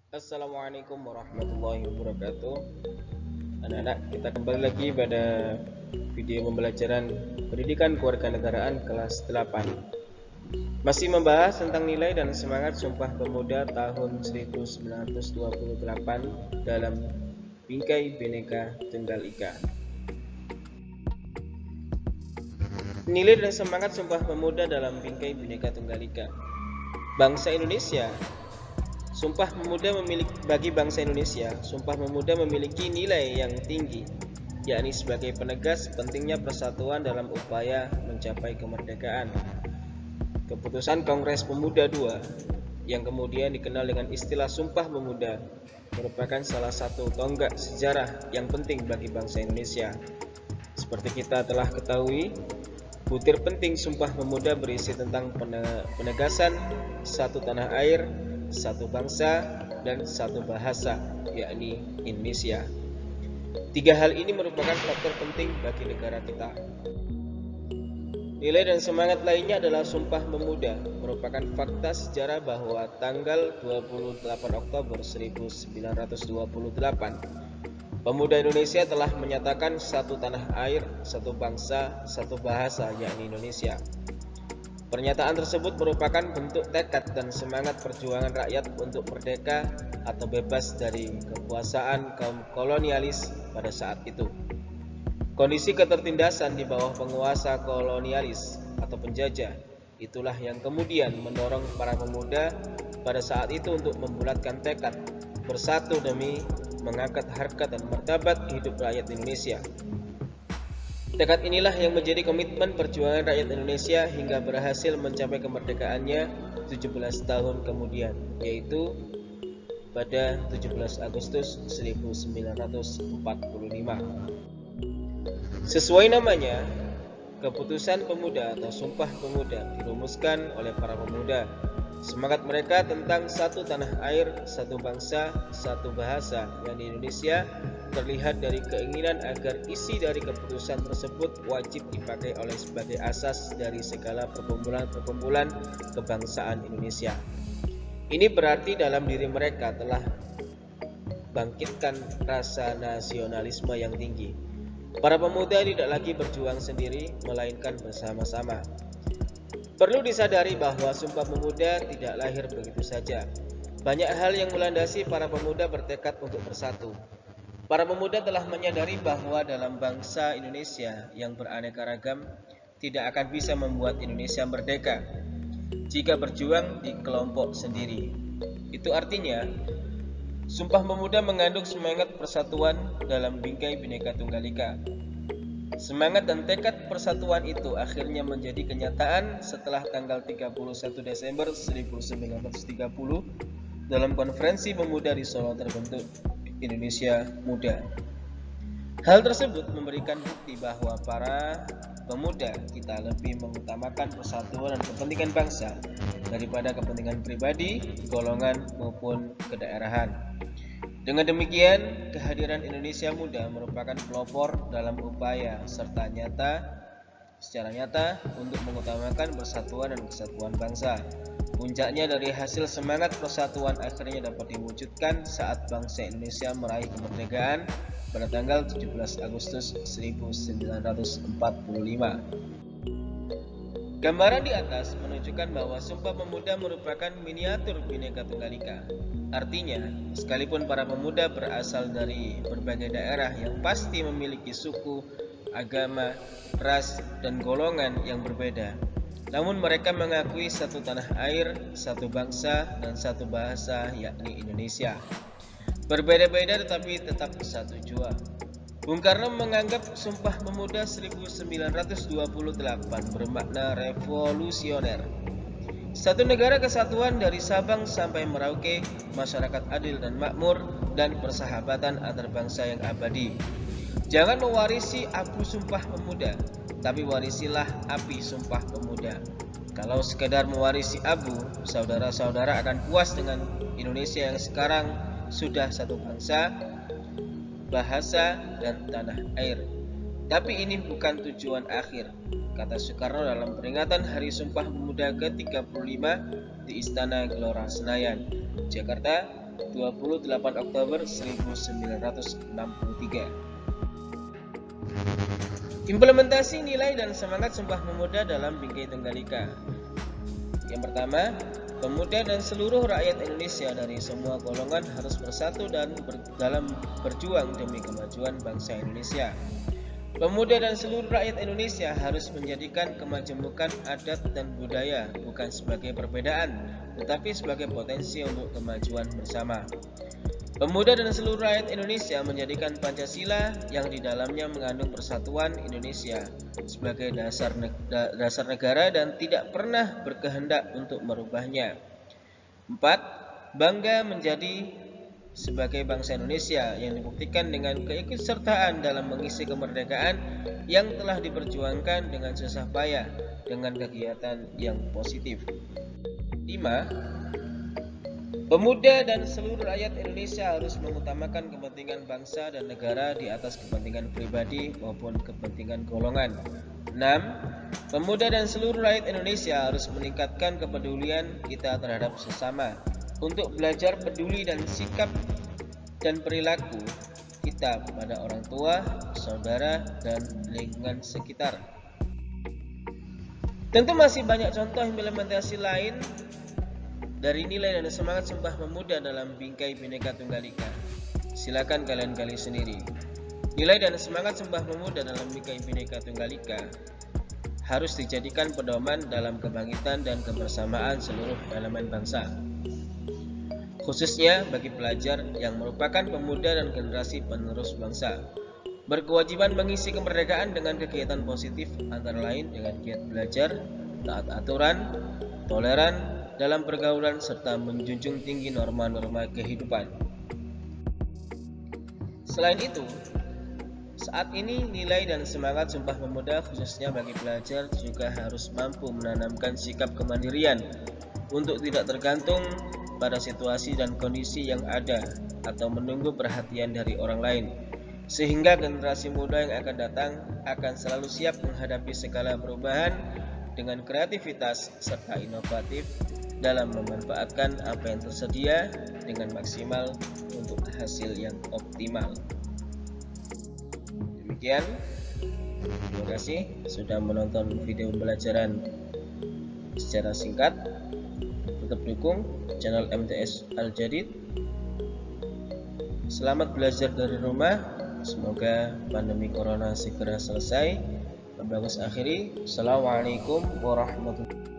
Assalamualaikum warahmatullahi wabarakatuh. Anak-anak, kita kembali lagi pada video pembelajaran pendidikan kewarganegaraan kelas 8. Masih membahas tentang nilai dan semangat Sumpah Pemuda tahun 1928 dalam Bingkai Bhinneka Tunggal Ika. Nilai dan semangat Sumpah Pemuda dalam Bingkai Bhinneka Tunggal Ika. Bangsa Indonesia Bagi bangsa Indonesia, Sumpah Pemuda memiliki nilai yang tinggi, yakni sebagai penegas pentingnya persatuan dalam upaya mencapai kemerdekaan. Keputusan Kongres Pemuda II, yang kemudian dikenal dengan istilah Sumpah Pemuda, merupakan salah satu tonggak sejarah yang penting bagi bangsa Indonesia. Seperti kita telah ketahui, butir penting Sumpah Pemuda berisi tentang penegasan satu tanah air, satu bangsa, dan satu bahasa, yakni Indonesia. Tiga hal ini merupakan faktor penting bagi negara kita. Nilai dan semangat lainnya adalah Sumpah Pemuda merupakan fakta sejarah bahwa tanggal 28 Oktober 1928, pemuda Indonesia telah menyatakan satu tanah air, satu bangsa, satu bahasa, yakni Indonesia. Pernyataan tersebut merupakan bentuk tekad dan semangat perjuangan rakyat untuk merdeka atau bebas dari kekuasaan kaum kolonialis pada saat itu. Kondisi ketertindasan di bawah penguasa kolonialis atau penjajah itulah yang kemudian mendorong para pemuda pada saat itu untuk membulatkan tekad bersatu demi mengangkat harkat dan martabat hidup rakyat Indonesia. Tekad inilah yang menjadi komitmen perjuangan rakyat Indonesia hingga berhasil mencapai kemerdekaannya 17 tahun kemudian, yaitu pada 17 Agustus 1945. Sesuai namanya, Keputusan Pemuda atau Sumpah Pemuda dirumuskan oleh para pemuda. Semangat mereka tentang satu tanah air, satu bangsa, satu bahasa yang di Indonesia terlihat dari keinginan agar isi dari keputusan tersebut wajib dipakai oleh sebagai asas dari segala perkumpulan kebangsaan Indonesia. Ini berarti dalam diri mereka telah bangkitkan rasa nasionalisme yang tinggi. Para pemuda tidak lagi berjuang sendiri, melainkan bersama-sama. Perlu disadari bahwa Sumpah Pemuda tidak lahir begitu saja. Banyak hal yang melandasi para pemuda bertekad untuk bersatu. Para pemuda telah menyadari bahwa dalam bangsa Indonesia yang beraneka ragam tidak akan bisa membuat Indonesia merdeka jika berjuang di kelompok sendiri. Itu artinya, Sumpah Pemuda mengandung semangat persatuan dalam Bingkai Bhinneka Tunggal Ika. Semangat dan tekad persatuan itu akhirnya menjadi kenyataan setelah tanggal 31 Desember 1930 dalam konferensi pemuda di Solo terbentuk Indonesia Muda. Hal tersebut memberikan bukti bahwa para pemuda kita lebih mengutamakan persatuan dan kepentingan bangsa daripada kepentingan pribadi, golongan maupun kedaerahan. Dengan demikian, kehadiran Indonesia Muda merupakan pelopor dalam upaya secara nyata untuk mengutamakan persatuan dan kesatuan bangsa. Puncaknya dari hasil semangat persatuan akhirnya dapat diwujudkan saat bangsa Indonesia meraih kemerdekaan pada tanggal 17 Agustus 1945. Gambaran di atas menunjukkan bahwa Sumpah Pemuda merupakan miniatur Bhinneka Tunggal Ika. Artinya, sekalipun para pemuda berasal dari berbagai daerah yang pasti memiliki suku, agama, ras, dan golongan yang berbeda, namun mereka mengakui satu tanah air, satu bangsa, dan satu bahasa, yakni Indonesia. Berbeda-beda tetapi tetap satu jua. Bung Karno menganggap Sumpah Pemuda 1928 bermakna revolusioner. Satu negara kesatuan dari Sabang sampai Merauke, masyarakat adil dan makmur, dan persahabatan antar bangsa yang abadi. Jangan mewarisi abu Sumpah Pemuda, tapi warisilah api Sumpah Pemuda. Kalau sekedar mewarisi abu, saudara-saudara akan puas dengan Indonesia yang sekarang sudah satu bangsa, bahasa, dan tanah air. Tapi ini bukan tujuan akhir, kata Soekarno dalam peringatan Hari Sumpah Pemuda ke-35 di Istana Gelora Senayan, Jakarta 28 Oktober 1963. Implementasi nilai dan semangat Sumpah Pemuda dalam Bingkai Tunggal Ika. Yang pertama, pemuda dan seluruh rakyat Indonesia dari semua golongan harus bersatu dan dalam berjuang demi kemajuan bangsa Indonesia. Pemuda dan seluruh rakyat Indonesia harus menjadikan kemajemukan adat dan budaya bukan sebagai perbedaan, tetapi sebagai potensi untuk kemajuan bersama. Pemuda dan seluruh rakyat Indonesia menjadikan Pancasila yang di dalamnya mengandung persatuan Indonesia sebagai dasar negara dan tidak pernah berkehendak untuk merubahnya. 4. Bangga menjadi sebagai bangsa Indonesia yang dibuktikan dengan keikutsertaan dalam mengisi kemerdekaan yang telah diperjuangkan dengan susah payah dengan kegiatan yang positif. 5. Pemuda dan seluruh rakyat Indonesia harus mengutamakan kepentingan bangsa dan negara di atas kepentingan pribadi maupun kepentingan golongan. 6. Pemuda dan seluruh rakyat Indonesia harus meningkatkan kepedulian kita terhadap sesama untuk belajar peduli dan sikap dan perilaku kita pada orang tua, saudara, dan lingkungan sekitar. Tentu masih banyak contoh implementasi lain dari nilai dan semangat Sumpah Pemuda dalam Bingkai Bhinneka Tunggal Ika. Silakan kalian gali sendiri. Nilai dan semangat Sumpah Pemuda dalam Bingkai Bhinneka Tunggal Ika harus dijadikan pedoman dalam kebangkitan dan kebersamaan seluruh elemen bangsa, khususnya bagi pelajar yang merupakan pemuda dan generasi penerus bangsa. Berkewajiban mengisi kemerdekaan dengan kegiatan positif antara lain dengan giat belajar, taat aturan, toleran dalam pergaulan serta menjunjung tinggi norma-norma kehidupan. Selain itu, saat ini nilai dan semangat Sumpah Pemuda khususnya bagi pelajar juga harus mampu menanamkan sikap kemandirian untuk tidak tergantung pada situasi dan kondisi yang ada atau menunggu perhatian dari orang lain, sehingga generasi muda yang akan datang akan selalu siap menghadapi segala perubahan dengan kreativitas serta inovatif dalam memanfaatkan apa yang tersedia dengan maksimal untuk hasil yang optimal. Demikian, terima kasih sudah menonton video pembelajaran secara singkat. Tetap dukung channel MTS Al-Jadid. Selamat belajar dari rumah. Semoga pandemi corona segera selesai. Wabillahi akhiri. Assalamualaikum warahmatullahi wabarakatuh.